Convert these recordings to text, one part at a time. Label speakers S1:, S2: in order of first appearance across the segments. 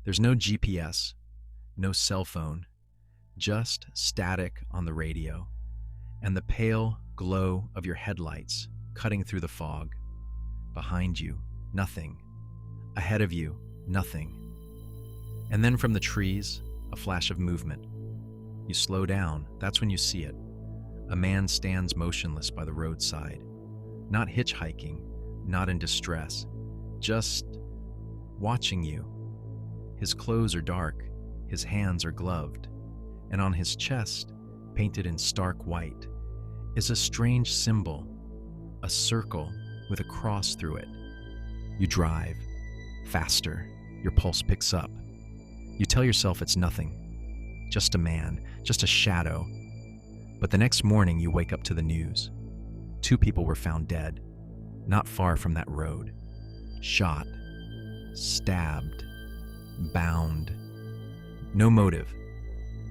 S1: There's no GPS, no cell phone, just static on the radio and the pale glow of your headlights cutting through the fog. Behind you, nothing. Ahead of you, nothing. And then from the trees, a flash of movement. You slow down, that's when you see it. A man stands motionless by the roadside, not hitchhiking, not in distress, just watching you. His clothes are dark, his hands are gloved, and on his chest, painted in stark white, is a strange symbol, a circle with a cross through it. You drive, faster, your pulse picks up. You tell yourself it's nothing, just a man, just a shadow. But the next morning you wake up to the news. 2 people were found dead, not far from that road. Shot, stabbed, bound. No motive,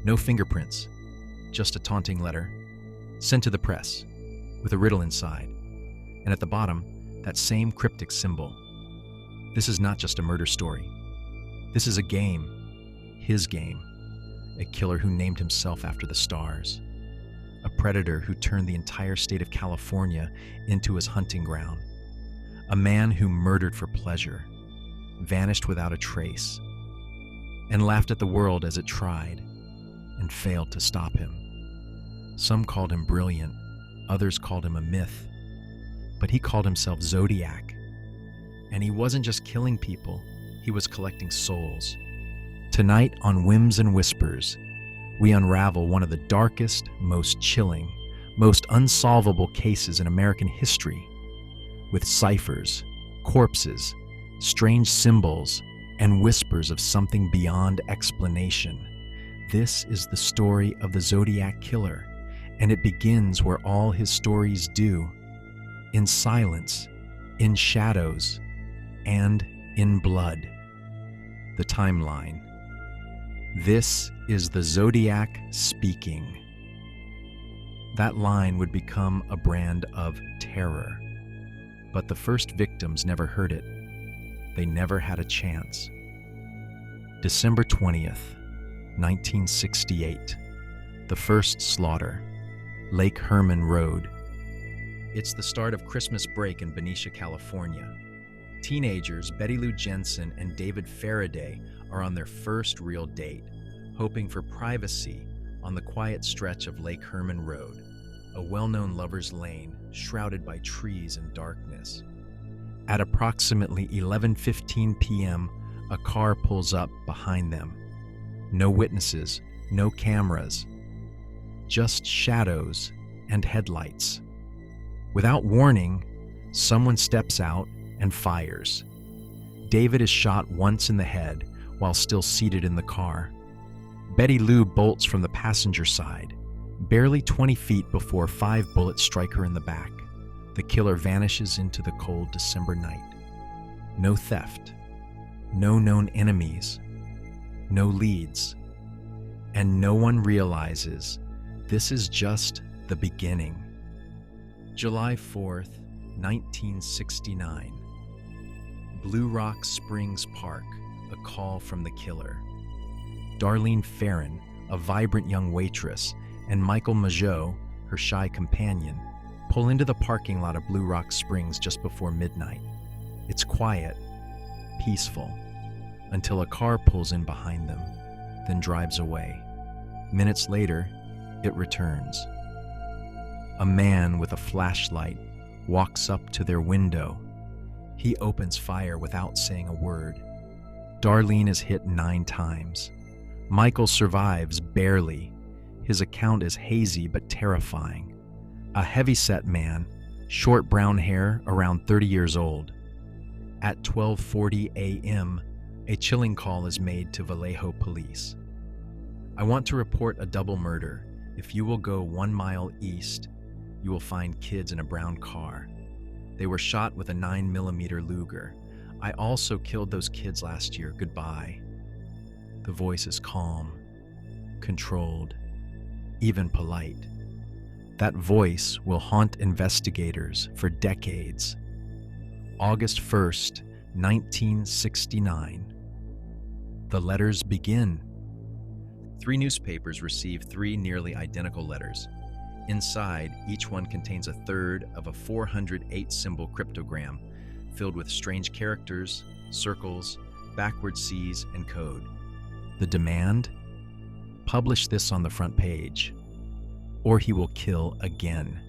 S1: no fingerprints, just a taunting letter sent to the press with a riddle inside. And at the bottom, that same cryptic symbol. This is not just a murder story. This is a game, his game. A killer who named himself after the stars. A predator who turned the entire state of California into his hunting ground. A man who murdered for pleasure, vanished without a trace, and laughed at the world as it tried and failed to stop him. Some called him brilliant, others called him a myth, but he called himself Zodiac. And he wasn't just killing people, he was collecting souls. Tonight on Whims and Whispers, we unravel one of the darkest, most chilling, most unsolvable cases in American history, with ciphers, corpses, strange symbols, and whispers of something beyond explanation. This is the story of the Zodiac Killer, and it begins where all his stories do, in silence, in shadows, and in blood. The timeline. This is the Zodiac speaking. That line would become a brand of terror. But the first victims never heard it. They never had a chance. December 20th, 1968. The first slaughter. Lake Herman Road. It's the start of Christmas break in Benicia, California. Teenagers Betty Lou Jensen and David Faraday are on their first real date, hoping for privacy on the quiet stretch of Lake Herman Road, a well-known lover's lane shrouded by trees and darkness. At approximately 11:15 p.m., a car pulls up behind them. No witnesses, no cameras, just shadows and headlights. Without warning, someone steps out and fires. David is shot once in the head while still seated in the car. Betty Lou bolts from the passenger side, barely 20 feet before 5 bullets strike her in the back. The killer vanishes into the cold December night. No theft, no known enemies, no leads, and no one realizes this is just the beginning. July 4th, 1969. Blue Rock Springs Park, a call from the killer. Darlene Farron, a vibrant young waitress, and Michael Majot, her shy companion, pull into the parking lot of Blue Rock Springs just before midnight. It's quiet, peaceful, until a car pulls in behind them, then drives away. Minutes later, it returns. A man with a flashlight walks up to their window. He opens fire without saying a word. Darlene is hit 9 times. Michael survives barely. His account is hazy but terrifying. A heavy-set man, short brown hair, around 30 years old. At 12:40 a.m., a chilling call is made to Vallejo police. I want to report a double murder. If you will go 1 mile east, you will find kids in a brown car. They were shot with a 9mm Luger. I also killed those kids last year. Goodbye. The voice is calm, controlled, even polite. That voice will haunt investigators for decades. August 1st, 1969. The letters begin. 3 newspapers receive 3 nearly identical letters. Inside, each one contains a third of a 408-symbol cryptogram filled with strange characters, circles, backward C's, and code. The demand? Publish this on the front page, or he will kill again.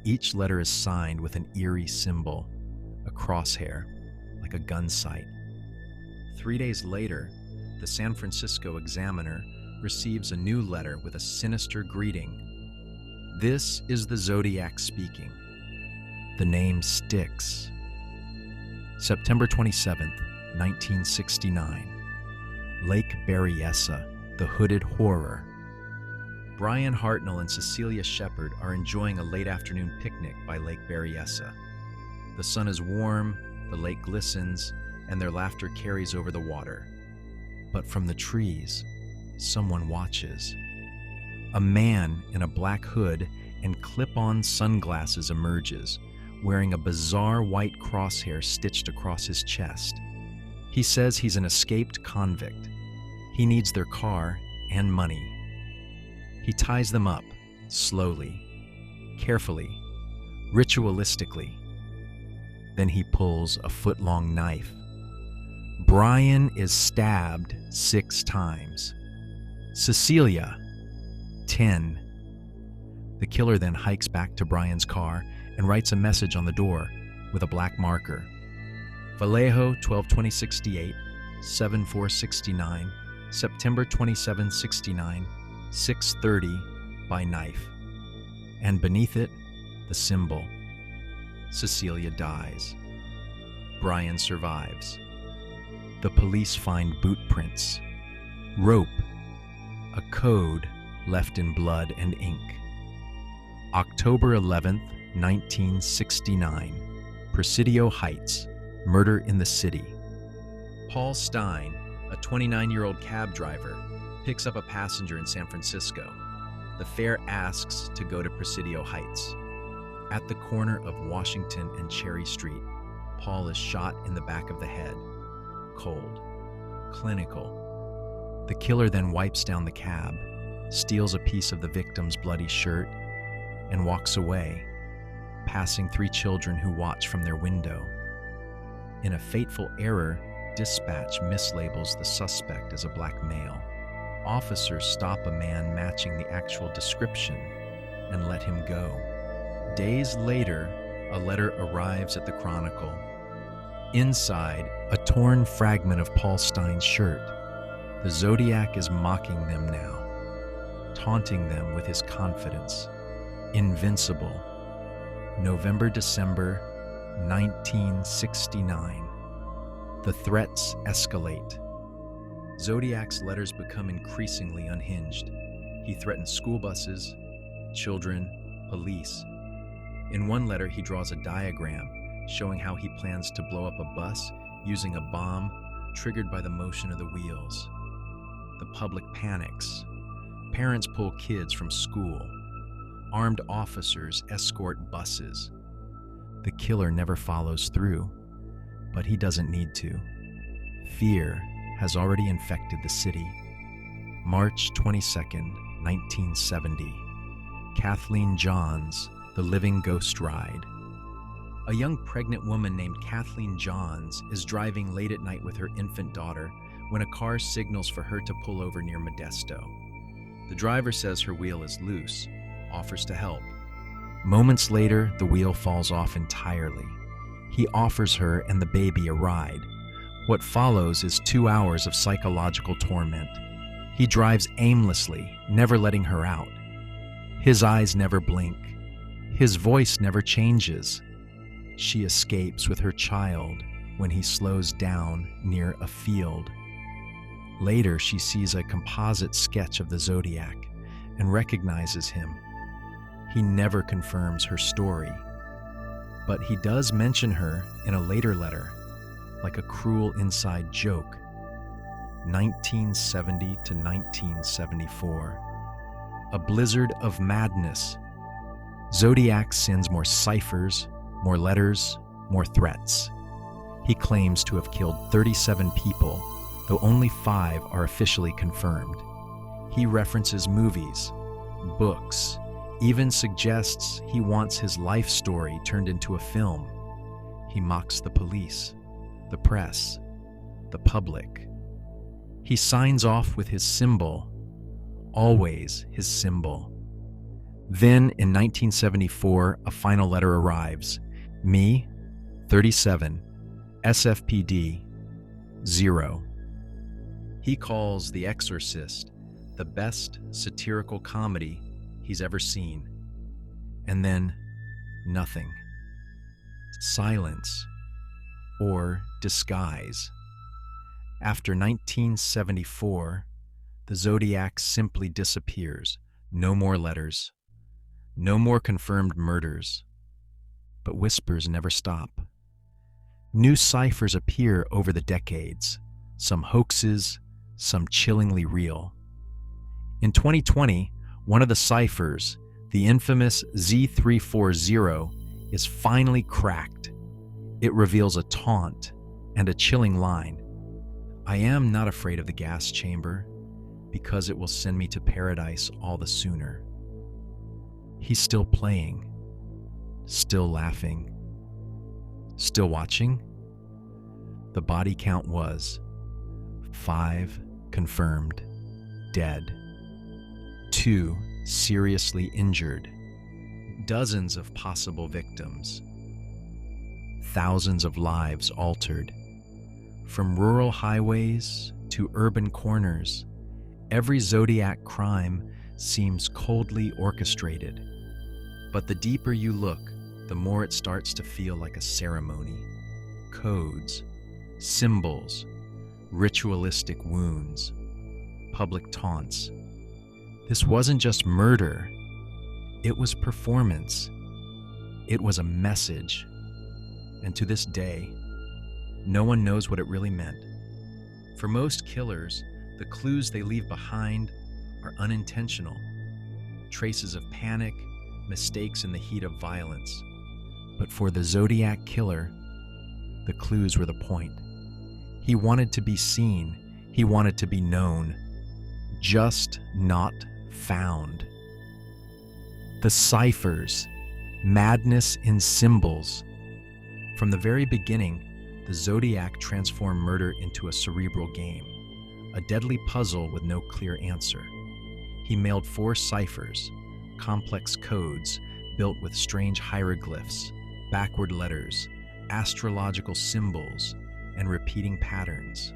S1: Each letter is signed with an eerie symbol, a crosshair, like a gun sight. 3 days later, the San Francisco Examiner receives a new letter with a sinister greeting. This is the Zodiac speaking. The name sticks. September 27th, 1969. Lake Berryessa, the Hooded Horror. Brian Hartnell and Cecilia Shepard are enjoying a late afternoon picnic by Lake Berryessa. The sun is warm, the lake glistens, and their laughter carries over the water. But from the trees, someone watches. A man in a black hood and clip-on sunglasses emerges, wearing a bizarre white crosshair stitched across his chest. He says he's an escaped convict. He needs their car and money. He ties them up, slowly, carefully, ritualistically. Then he pulls a foot-long knife. Brian is stabbed 6 times. Cecilia, 10. The killer then hikes back to Brian's car and writes a message on the door with a black marker. Vallejo, 12/20/68, 7/4/69, September 27/69, 6:30 by knife. And beneath it, the symbol. Cecilia dies. Brian survives. The police find boot prints, rope, a code left in blood and ink. October 11th, 1969, Presidio Heights, murder in the city. Paul Stein, a 29-year-old cab driver, picks up a passenger in San Francisco. The fare asks to go to Presidio Heights. At the corner of Washington and Cherry Street, Paul is shot in the back of the head. Cold. Clinical. The killer then wipes down the cab, steals a piece of the victim's bloody shirt, and walks away, passing 3 children who watch from their window. In a fateful error, dispatch mislabels the suspect as a black male. Officers stop a man matching the actual description and let him go. Days later, a letter arrives at the Chronicle. Inside, a torn fragment of Paul Stein's shirt. The Zodiac is mocking them now, taunting them with his confidence. Invincible. November-December 1969. The threats escalate. Zodiac's letters become increasingly unhinged. He threatens school buses, children, police. In one letter, he draws a diagram showing how he plans to blow up a bus using a bomb triggered by the motion of the wheels. The public panics. Parents pull kids from school. Armed officers escort buses. The killer never follows through, but he doesn't need to. Fear has already infected the city. March 22nd, 1970. Kathleen Johns, The Living Ghost Ride. A young pregnant woman named Kathleen Johns is driving late at night with her infant daughter when a car signals for her to pull over near Modesto. The driver says her wheel is loose, offers to help. Moments later, the wheel falls off entirely. He offers her and the baby a ride. What follows is 2 hours of psychological torment. He drives aimlessly, never letting her out. His eyes never blink. His voice never changes. She escapes with her child when he slows down near a field. Later, she sees a composite sketch of the Zodiac and recognizes him. He never confirms her story, but he does mention her in a later letter, like a cruel inside joke. 1970 to 1974. A blizzard of madness. Zodiac sends more ciphers, more letters, more threats. He claims to have killed 37 people, though only 5 are officially confirmed. He references movies, books, even suggests he wants his life story turned into a film. He mocks the police, the press, the public. He signs off with his symbol, always his symbol. Then, in 1974, a final letter arrives. Me, 37, SFPD, 0. He calls The Exorcist the best satirical comedy he's ever seen. And then, nothing. Silence, or disguise. After 1974, the Zodiac simply disappears. No more letters. No more confirmed murders. But whispers never stop. New ciphers appear over the decades, some hoaxes, some chillingly real. In 2020, one of the ciphers, the infamous Z340, is finally cracked. It reveals a taunt and a chilling line. I am not afraid of the gas chamber, because it will send me to paradise all the sooner. He's still playing, still laughing, still watching. The body count was 5 confirmed, dead, 2 seriously injured, dozens of possible victims, thousands of lives altered. From rural highways to urban corners, every Zodiac crime seems coldly orchestrated. But the deeper you look, the more it starts to feel like a ceremony. Codes, symbols, ritualistic wounds, public taunts. This wasn't just murder. It was performance. It was a message. And to this day, no one knows what it really meant. For most killers, the clues they leave behind are unintentional. Traces of panic, mistakes in the heat of violence. But for the Zodiac Killer, the clues were the point. He wanted to be seen. He wanted to be known. Just not found. The ciphers, madness in symbols. From the very beginning, the Zodiac transformed murder into a cerebral game, a deadly puzzle with no clear answer. He mailed 4 ciphers, complex codes built with strange hieroglyphs, backward letters, astrological symbols, and repeating patterns.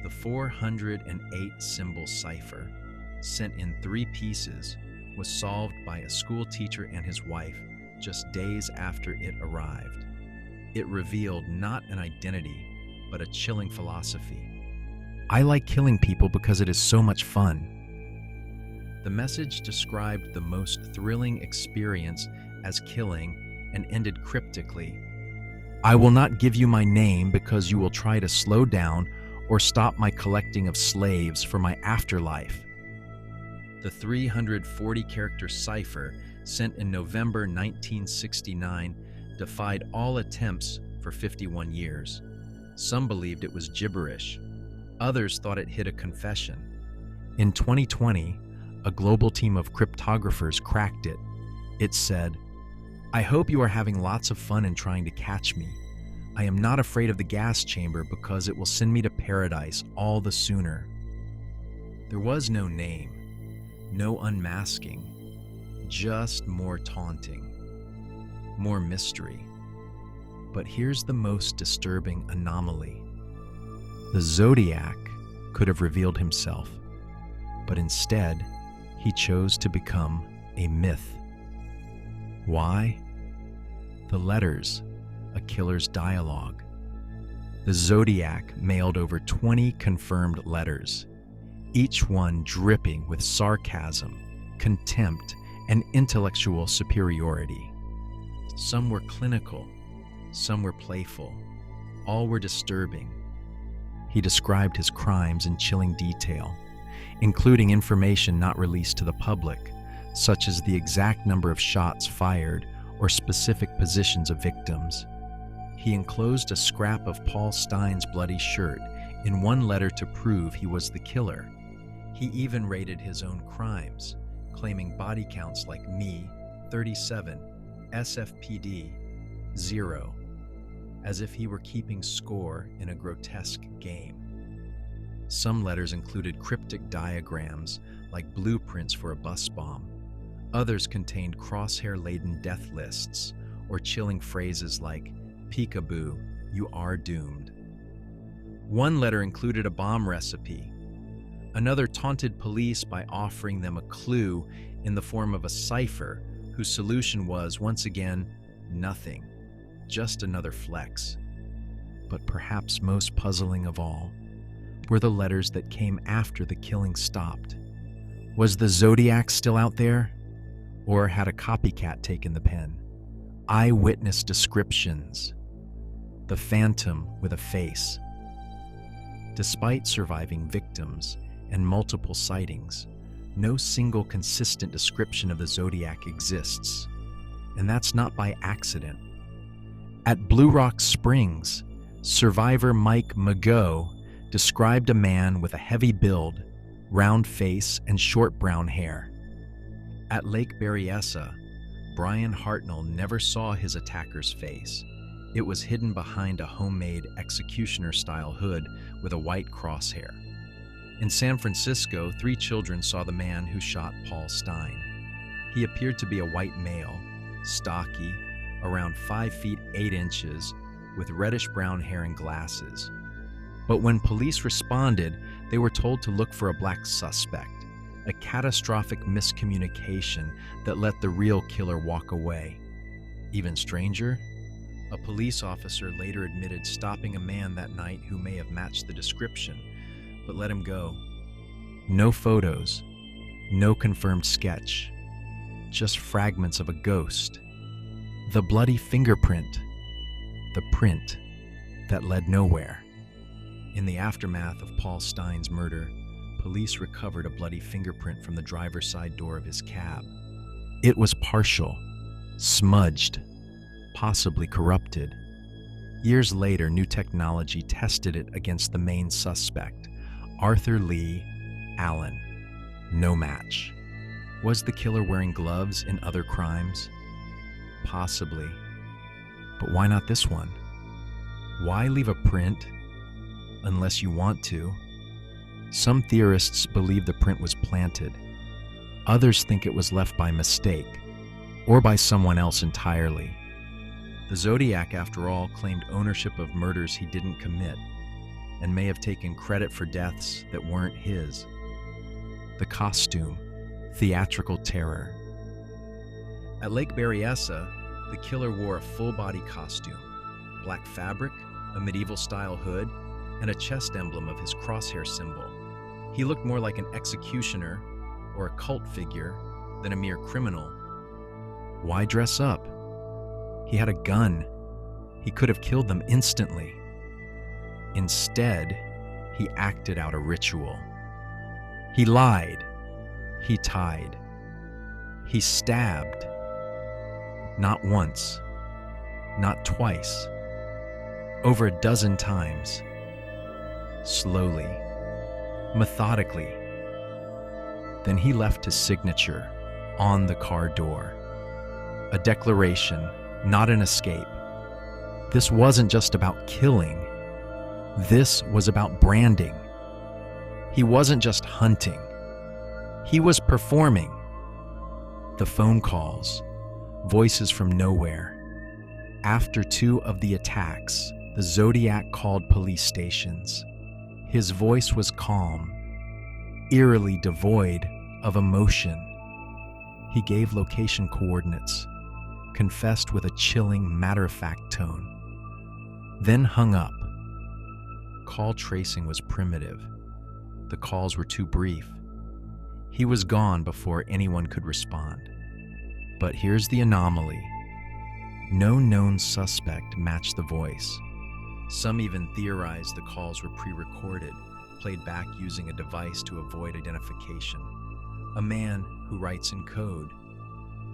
S1: The 408 symbol cipher, sent in 3 pieces, was solved by a school teacher and his wife just days after it arrived. It revealed not an identity, but a chilling philosophy. I like killing people because it is so much fun. The message described the most thrilling experience as killing and ended cryptically. I will not give you my name because you will try to slow down or stop my collecting of slaves for my afterlife. The 340-character cipher, sent in November 1969, defied all attempts for 51 years. Some believed it was gibberish. Others thought it hid a confession. In 2020, a global team of cryptographers cracked it. It said, "I hope you are having lots of fun in trying to catch me. I am not afraid of the gas chamber because it will send me to paradise all the sooner." There was no name, no unmasking, just more taunting, more mystery. But here's the most disturbing anomaly. The Zodiac could have revealed himself, but instead, he chose to become a myth. Why? The letters, a killer's dialogue. The Zodiac mailed over 20 confirmed letters, each one dripping with sarcasm, contempt, and intellectual superiority. Some were clinical, some were playful, all were disturbing. He described his crimes in chilling detail, including information not released to the public, such as the exact number of shots fired or specific positions of victims. He enclosed a scrap of Paul Stein's bloody shirt in one letter to prove he was the killer. He even rated his own crimes, claiming body counts like me, 37, SFPD, 0, as if he were keeping score in a grotesque game. Some letters included cryptic diagrams like blueprints for a bus bomb. Others contained crosshair-laden death lists or chilling phrases like, "Peekaboo, you are doomed." One letter included a bomb recipe. Another taunted police by offering them a clue in the form of a cipher whose solution was, once again, nothing, just another flex. But perhaps most puzzling of all were the letters that came after the killing stopped. Was the Zodiac still out there? Or had a copycat taken the pen? Eyewitness descriptions. The phantom with a face. Despite surviving victims and multiple sightings, no single consistent description of the Zodiac exists. And that's not by accident. At Blue Rock Springs, survivor Mike Mago described a man with a heavy build, round face, and short brown hair. At Lake Berryessa, Brian Hartnell never saw his attacker's face. It was hidden behind a homemade executioner-style hood with a white crosshair. In San Francisco, 3 children saw the man who shot Paul Stine. He appeared to be a white male, stocky, around 5 feet 8 inches, with reddish-brown hair and glasses. But when police responded, they were told to look for a black suspect, a catastrophic miscommunication that let the real killer walk away. Even stranger, a police officer later admitted stopping a man that night who may have matched the description, but let him go. No photos, no confirmed sketch, just fragments of a ghost. The bloody fingerprint, the print that led nowhere. In the aftermath of Paul Stine's murder, police recovered a bloody fingerprint from the driver's side door of his cab. It was partial, smudged, possibly corrupted. Years later, new technology tested it against the main suspect, Arthur Lee Allen. No match. Was the killer wearing gloves in other crimes? Possibly. But why not this one? Why leave a print unless you want to? Some theorists believe the print was planted. Others think it was left by mistake, or by someone else entirely. The Zodiac, after all, claimed ownership of murders he didn't commit, and may have taken credit for deaths that weren't his. The costume, theatrical terror. At Lake Berryessa, the killer wore a full-body costume, black fabric, a medieval-style hood, and a chest emblem of his crosshair symbol. He looked more like an executioner or a cult figure than a mere criminal. Why dress up? He had a gun. He could have killed them instantly. Instead, he acted out a ritual. He lied. He tied. He stabbed. Not once. Not twice. Over a dozen times. Slowly. Methodically. Then he left his signature on the car door. A declaration, not an escape. This wasn't just about killing. This was about branding. He wasn't just hunting. He was performing. The phone calls, voices from nowhere. After 2 of the attacks, the Zodiac called police stations. His voice was calm, eerily devoid of emotion. He gave location coordinates, confessed with a chilling, matter-of-fact tone, then hung up. Call tracing was primitive. The calls were too brief. He was gone before anyone could respond. But here's the anomaly. No known suspect matched the voice. Some even theorized the calls were pre-recorded, played back using a device to avoid identification. A man who writes in code,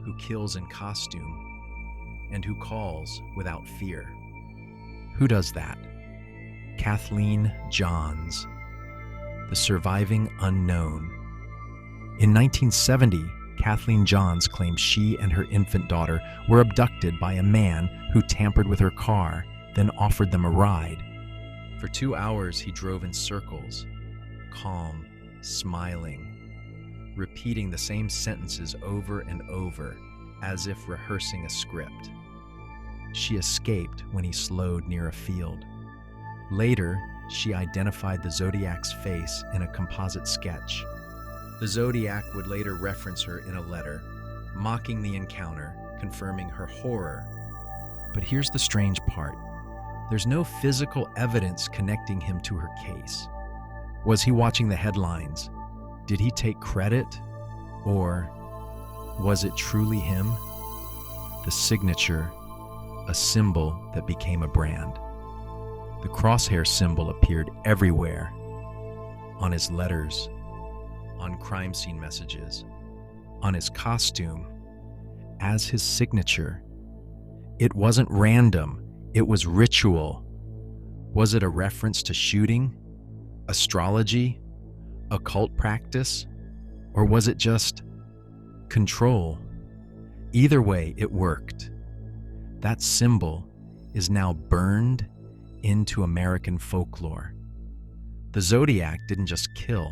S1: who kills in costume, and who calls without fear. Who does that? Kathleen Johns, the surviving unknown. In 1970, Kathleen Johns claimed she and her infant daughter were abducted by a man who tampered with her car, then offered them a ride. For 2 hours, he drove in circles, calm, smiling, repeating the same sentences over and over, as if rehearsing a script. She escaped when he slowed near a field. Later, she identified the Zodiac's face in a composite sketch. The Zodiac would later reference her in a letter, mocking the encounter, confirming her horror. But here's the strange part. There's no physical evidence connecting him to her case. Was he watching the headlines? Did he take credit? Or was it truly him? The signature, a symbol that became a brand. The crosshair symbol appeared everywhere, on his letters, on crime scene messages, on his costume, as his signature. It wasn't random, it was ritual. Was it a reference to shooting, astrology, occult practice, or was it just control? Either way, it worked. That symbol is now burned into American folklore. The Zodiac didn't just kill,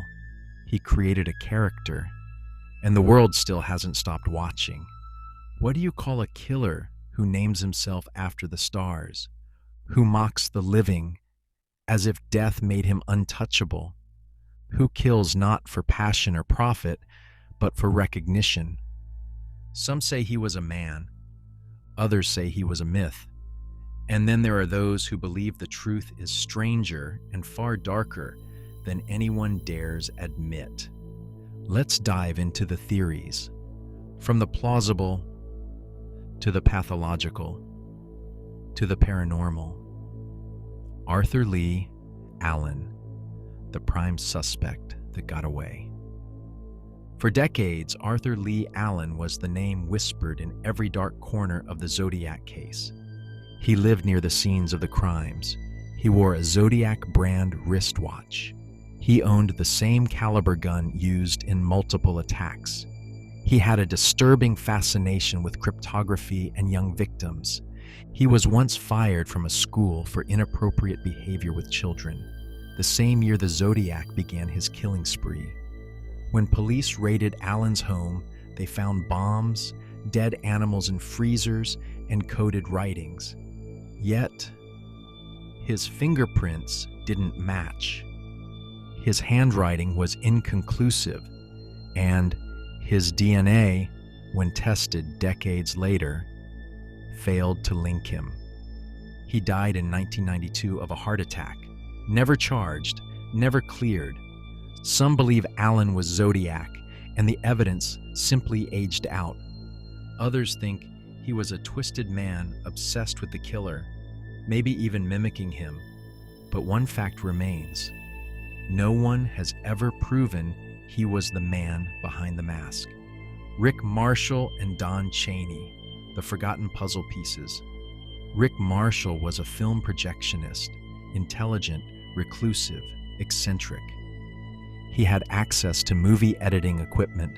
S1: he created a character, and the world still hasn't stopped watching. What do you call a killer who names himself after the stars, who mocks the living as if death made him untouchable, who kills not for passion or profit, but for recognition? Some say he was a man, others say he was a myth. And then there are those who believe the truth is stranger and far darker than anyone dares admit. Let's dive into the theories, from the plausible to the pathological to the paranormal. Arthur Lee Allen, the prime suspect that got away. For decades, Arthur Lee Allen was the name whispered in every dark corner of the Zodiac case. He lived near the scenes of the crimes. He wore a Zodiac brand wristwatch. He owned the same caliber gun used in multiple attacks. He had a disturbing fascination with cryptography and young victims. He was once fired from a school for inappropriate behavior with children, the same year the Zodiac began his killing spree. When police raided Allen's home, they found bombs, dead animals in freezers, and coded writings. Yet, his fingerprints didn't match. His handwriting was inconclusive, and his DNA, when tested decades later, failed to link him. He died in 1992 of a heart attack, never charged, never cleared. Some believe Allen was Zodiac, and the evidence simply aged out. Others think he was a twisted man obsessed with the killer, maybe even mimicking him. But one fact remains. No one has ever proven he was the man behind the mask. Rick Marshall and Don Chaney, the forgotten puzzle pieces. Rick Marshall was a film projectionist, intelligent, reclusive, eccentric. He had access to movie editing equipment,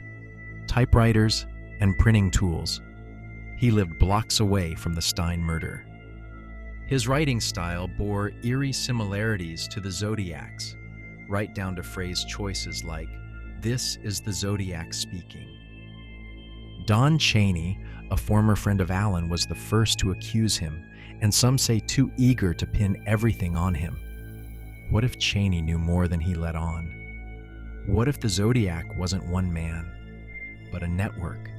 S1: typewriters, and printing tools. He lived blocks away from the Stein murder. His writing style bore eerie similarities to the Zodiac's, right down to phrase choices like, "This is the Zodiac speaking." Don Chaney, a former friend of Allen, was the first to accuse him, and some say too eager to pin everything on him. What if Chaney knew more than he let on? What if the Zodiac wasn't one man, but a network?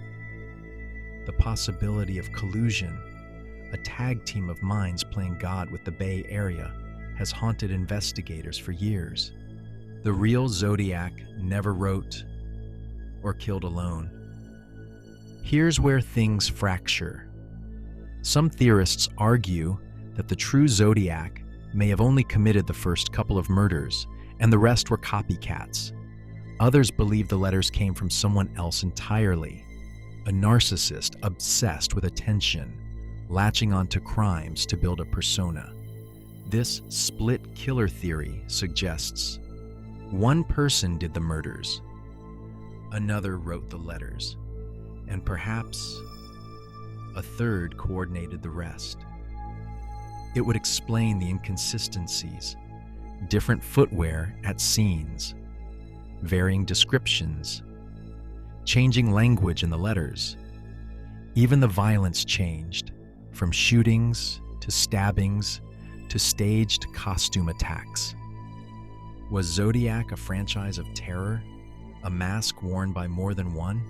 S1: The possibility of collusion, a tag team of minds playing God with the Bay Area, has haunted investigators for years. The real Zodiac never wrote or killed alone. Here's where things fracture. Some theorists argue that the true Zodiac may have only committed the first couple of murders, and the rest were copycats. Others believe the letters came from someone else entirely, a narcissist obsessed with attention, latching onto crimes to build a persona. This split killer theory suggests one person did the murders, another wrote the letters, and perhaps a third coordinated the rest. It would explain the inconsistencies, different footwear at scenes, varying descriptions, changing language in the letters. Even the violence changed, from shootings to stabbings to staged costume attacks. Was Zodiac a franchise of terror, a mask worn by more than one?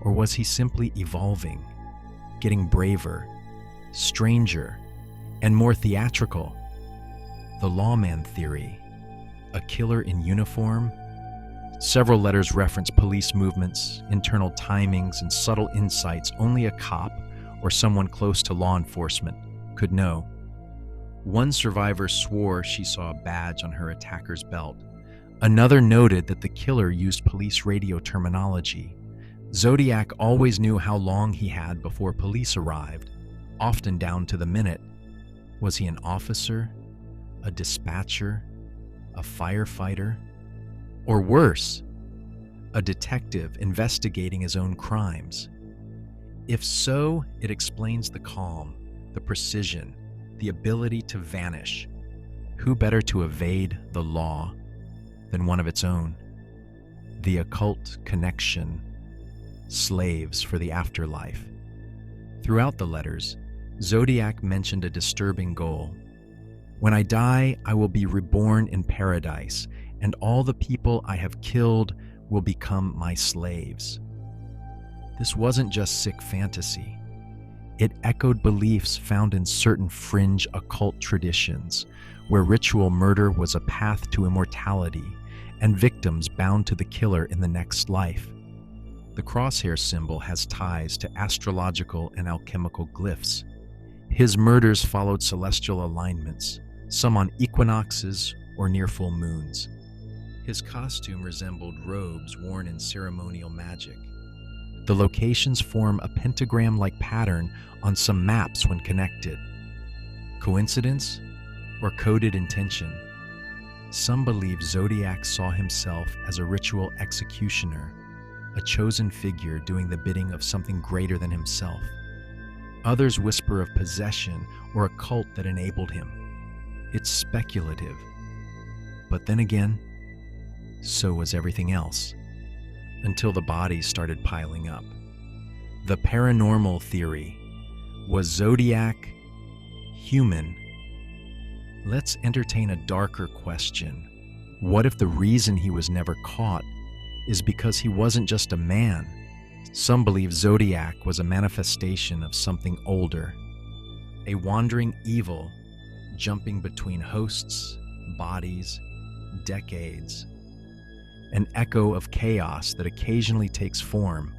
S1: Or was he simply evolving, getting braver, stranger, and more theatrical? The lawman theory, a killer in uniform. Several letters reference police movements, internal timings, and subtle insights only a cop or someone close to law enforcement could know. One survivor swore she saw a badge on her attacker's belt. Another noted that the killer used police radio terminology. Zodiac always knew how long he had before police arrived, often down to the minute. Was he an officer, a dispatcher, a firefighter, or worse, a detective investigating his own crimes? If so, it explains the calm, the precision, the ability to vanish. Who better to evade the law than one of its own? The occult connection, slaves for the afterlife. Throughout the letters, Zodiac mentioned a disturbing goal. When I die, I will be reborn in paradise, and all the people I have killed will become my slaves. This wasn't just sick fantasy. It echoed beliefs found in certain fringe occult traditions, where ritual murder was a path to immortality and victims bound to the killer in the next life. The crosshair symbol has ties to astrological and alchemical glyphs. His murders followed celestial alignments, some on equinoxes or near full moons. His costume resembled robes worn in ceremonial magic. The locations form a pentagram-like pattern on some maps when connected. Coincidence or coded intention? Some believe Zodiac saw himself as a ritual executioner, a chosen figure doing the bidding of something greater than himself. Others whisper of possession or a cult that enabled him. It's speculative. But then again, so was everything else, until the bodies started piling up. The paranormal theory. Was Zodiac human? Let's entertain a darker question. What if the reason he was never caught is because he wasn't just a man? Some believe Zodiac was a manifestation of something older, a wandering evil jumping between hosts, bodies, decades, an echo of chaos that occasionally takes form,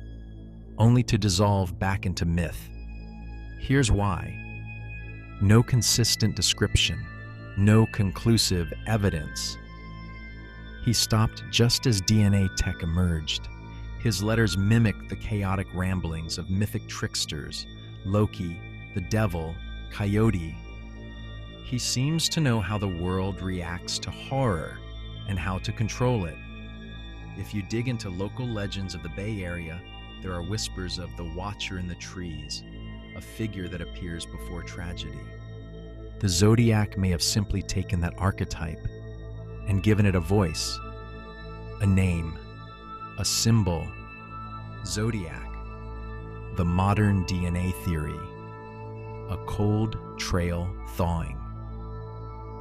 S1: only to dissolve back into myth. Here's why. No consistent description, no conclusive evidence. He stopped just as DNA tech emerged. His letters mimic the chaotic ramblings of mythic tricksters, Loki, the devil, Coyote. He seems to know how the world reacts to horror and how to control it. If you dig into local legends of the Bay Area, there are whispers of the Watcher in the Trees, a figure that appears before tragedy. The Zodiac may have simply taken that archetype and given it a voice, a name, a symbol. Zodiac, the modern DNA theory, a cold trail thawing.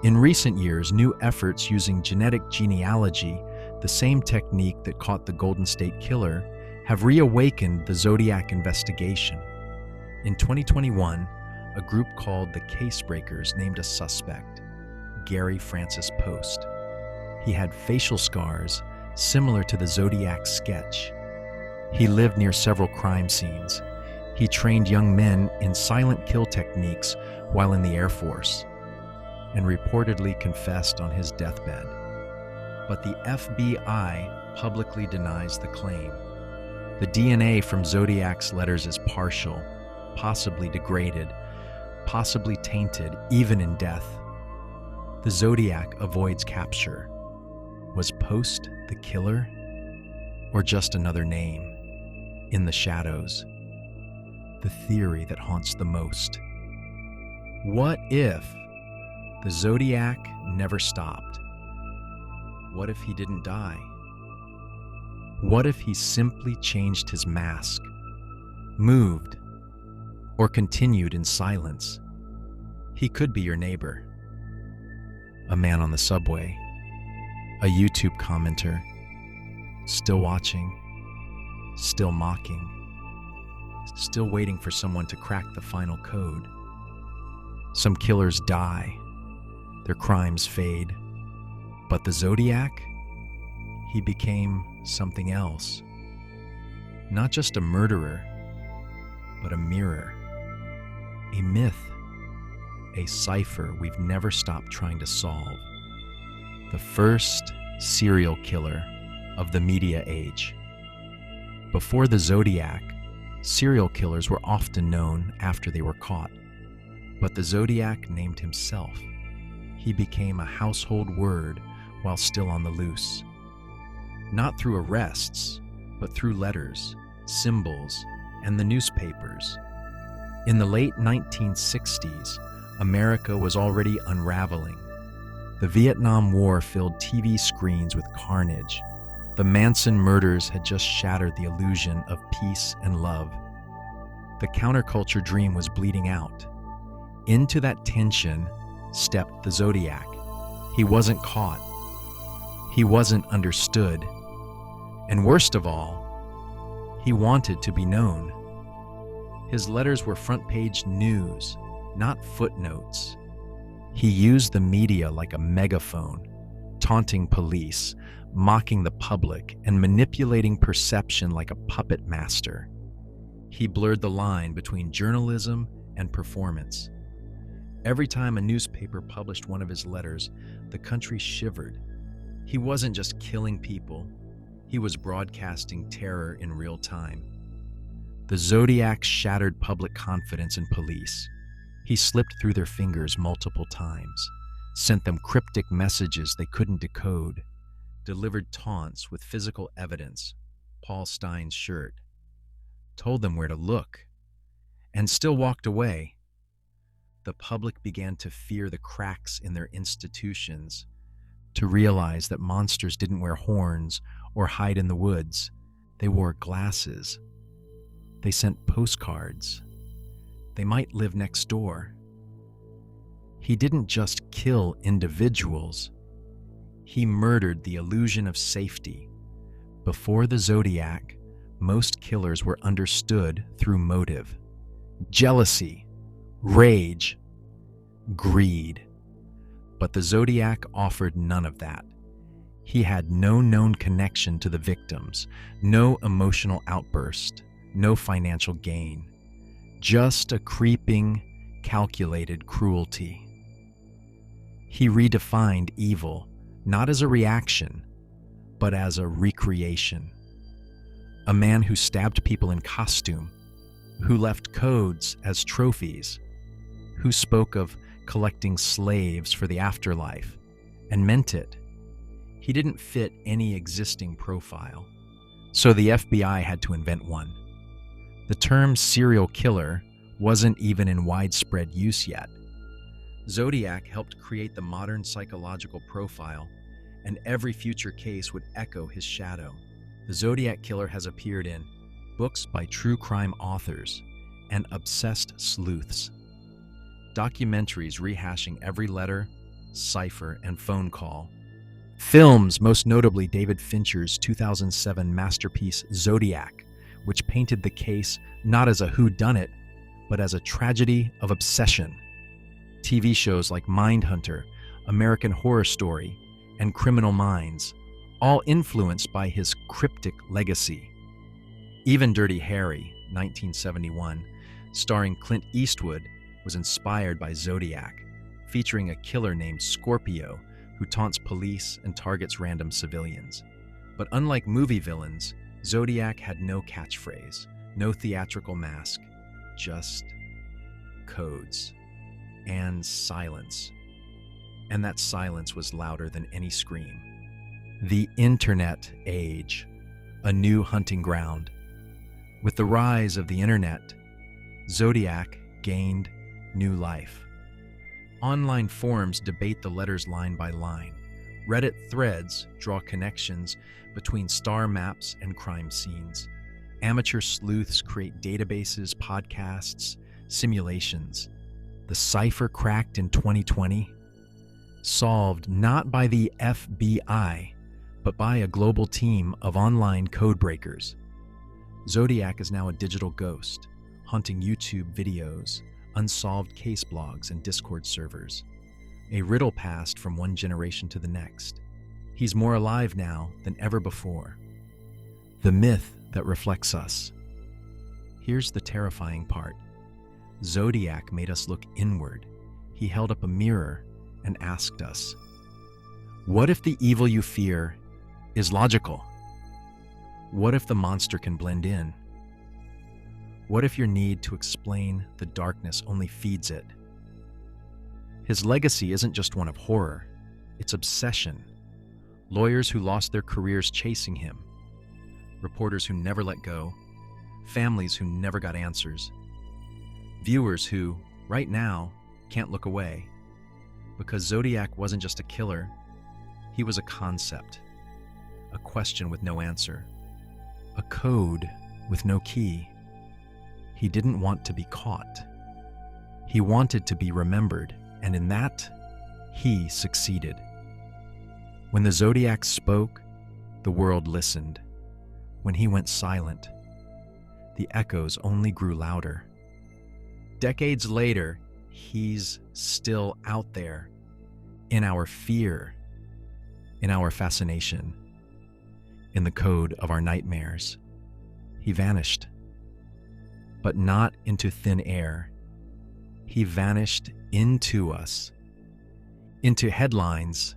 S1: In recent years, new efforts using genetic genealogy, the same technique that caught the Golden State Killer, have reawakened the Zodiac investigation. In 2021, a group called the Casebreakers named a suspect, Gary Francis Post. He had facial scars similar to the Zodiac sketch. He lived near several crime scenes. He trained young men in silent kill techniques while in the Air Force, and reportedly confessed on his deathbed. But the FBI publicly denies the claim. The DNA from Zodiac's letters is partial, possibly degraded, possibly tainted, even in death. The Zodiac avoids capture. Was Post the killer? Or just another name? In the shadows. The theory that haunts the most. What if the Zodiac never stopped? What if he didn't die? What if he simply changed his mask, moved, or continued in silence? He could be your neighbor, a man on the subway, a YouTube commenter, still watching, still mocking, still waiting for someone to crack the final code. Some killers die, their crimes fade, but the Zodiac, he became something else. Not just a murderer, but a mirror, a myth, a cipher we've never stopped trying to solve. The first serial killer of the media age. Before the Zodiac, serial killers were often known after they were caught. But the Zodiac named himself. He became a household word while still on the loose. Not through arrests, but through letters, symbols, and the newspapers. In the late 1960s, America was already unraveling. The Vietnam War filled TV screens with carnage. The Manson murders had just shattered the illusion of peace and love. The counterculture dream was bleeding out. Into that tension stepped the Zodiac. He wasn't caught. He wasn't understood. And worst of all, he wanted to be known. His letters were front-page news, not footnotes. He used the media like a megaphone, taunting police, mocking the public, and manipulating perception like a puppet master. He blurred the line between journalism and performance. Every time a newspaper published one of his letters, the country shivered. He wasn't just killing people, he was broadcasting terror in real time. The Zodiac shattered public confidence in police. He slipped through their fingers multiple times, sent them cryptic messages they couldn't decode, delivered taunts with physical evidence, Paul Stein's shirt, told them where to look, and still walked away. The public began to fear the cracks in their institutions, to realize that monsters didn't wear horns or hide in the woods. They wore glasses. They sent postcards. They might live next door. He didn't just kill individuals. He murdered the illusion of safety. Before the Zodiac, most killers were understood through motive. Jealousy, rage, greed. But the Zodiac offered none of that. He had no known connection to the victims, no emotional outburst, no financial gain. Just a creeping, calculated cruelty. He redefined evil, not as a reaction, but as a recreation. A man who stabbed people in costume, who left codes as trophies, who spoke of collecting slaves for the afterlife, and meant it. He didn't fit any existing profile, so the FBI had to invent one. The term serial killer wasn't even in widespread use yet. Zodiac helped create the modern psychological profile, and every future case would echo his shadow. The Zodiac Killer has appeared in books by true crime authors and obsessed sleuths, documentaries rehashing every letter, cipher, and phone call, films, most notably David Fincher's 2007 masterpiece Zodiac, which painted the case not as a whodunit, but as a tragedy of obsession. TV shows like Mindhunter, American Horror Story, and Criminal Minds, all influenced by his cryptic legacy. Even Dirty Harry, 1971, starring Clint Eastwood, was inspired by Zodiac, featuring a killer named Scorpio who taunts police and targets random civilians. But unlike movie villains, Zodiac had no catchphrase, no theatrical mask, just codes and silence. and that silence was louder than any scream. The internet age, a new hunting ground. With the rise of the internet, Zodiac gained new life. Online forums debate the letters line by line. Reddit threads draw connections between star maps and crime scenes. Amateur sleuths create databases, podcasts, simulations. The cipher cracked in 2020, solved not by the FBI, but by a global team of online code breakers. Zodiac is now a digital ghost, haunting YouTube videos, unsolved case blogs, and Discord servers. A riddle passed from one generation to the next. He's more alive now than ever before. The myth that reflects us. Here's the terrifying part. Zodiac made us look inward. He held up a mirror and asked us, what if the evil you fear is logical? What if the monster can blend in? What if your need to explain the darkness only feeds it? His legacy isn't just one of horror, it's obsession. Lawyers who lost their careers chasing him, reporters who never let go, families who never got answers, viewers who, right now, can't look away. Because Zodiac wasn't just a killer, he was a concept, a question with no answer, a code with no key. He didn't want to be caught. He wanted to be remembered, and in that, he succeeded. When the Zodiac spoke, the world listened. When he went silent, the echoes only grew louder. Decades later, he's still out there, in our fear, in our fascination, in the code of our nightmares. He vanished, but not into thin air. He vanished into us, into headlines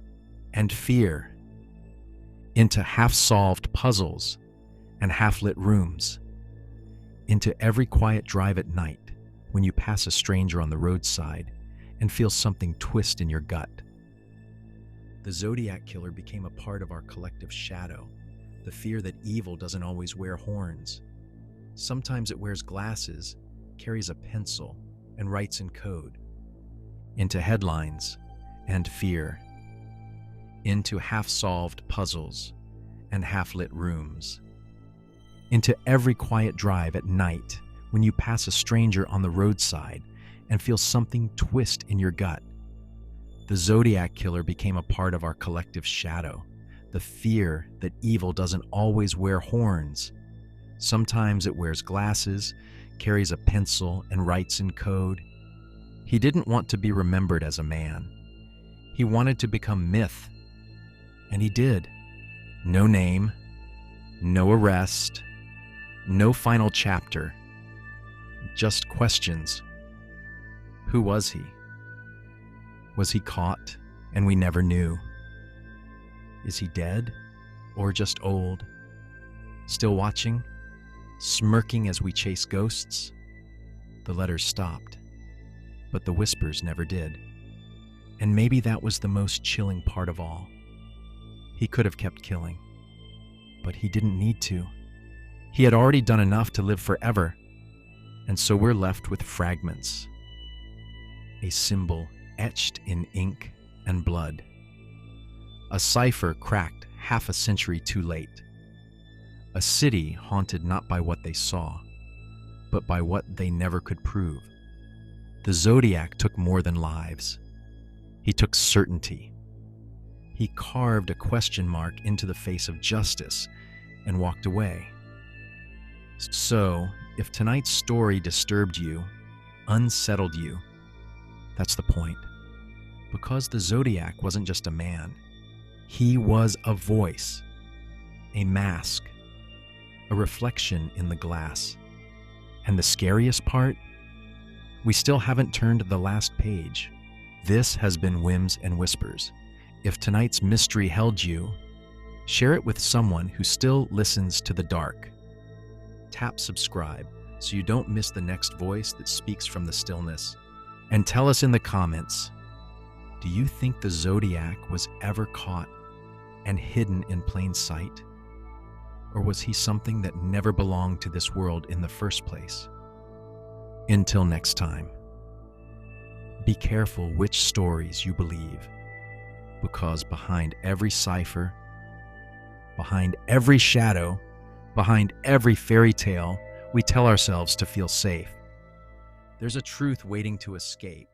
S1: and fear, into half-solved puzzles and half-lit rooms, into every quiet drive at night when you pass a stranger on the roadside and feel something twist in your gut. The Zodiac Killer became a part of our collective shadow, the fear that evil doesn't always wear horns. Sometimes it wears glasses, carries a pencil, and writes in code. Into headlines and fear. Into half-solved puzzles and half-lit rooms. Into every quiet drive at night when you pass a stranger on the roadside and feel something twist in your gut. The Zodiac Killer became a part of our collective shadow, the fear that evil doesn't always wear horns. Sometimes it wears glasses, carries a pencil, and writes in code. He didn't want to be remembered as a man. He wanted to become myth. And he did. No name, no arrest, no final chapter. Just questions. Who was he? Was he caught and we never knew? Is he dead or just old? Still watching? Smirking as we chase ghosts? The letters stopped, but the whispers never did. And maybe that was the most chilling part of all. He could have kept killing, but he didn't need to. He had already done enough to live forever, and so we're left with fragments. A symbol etched in ink and blood. A cipher cracked half a century too late. A city haunted not by what they saw, but by what they never could prove. The Zodiac took more than lives. He took certainty. He carved a question mark into the face of justice and walked away. So, if tonight's story disturbed you, unsettled you, that's the point. Because the Zodiac wasn't just a man. He was a voice, a mask, a reflection in the glass. And the scariest part? We still haven't turned the last page. This has been Whims and Whispers. If tonight's mystery held you, share it with someone who still listens to the dark. Tap subscribe so you don't miss the next voice that speaks from the stillness. And tell us in the comments, Do you think the Zodiac was ever caught and hidden in plain sight? Or was he something that never belonged to this world in the first place? Until next time, be careful which stories you believe, because behind every cipher, behind every shadow, behind every fairy tale we tell ourselves to feel safe, there's a truth waiting to escape.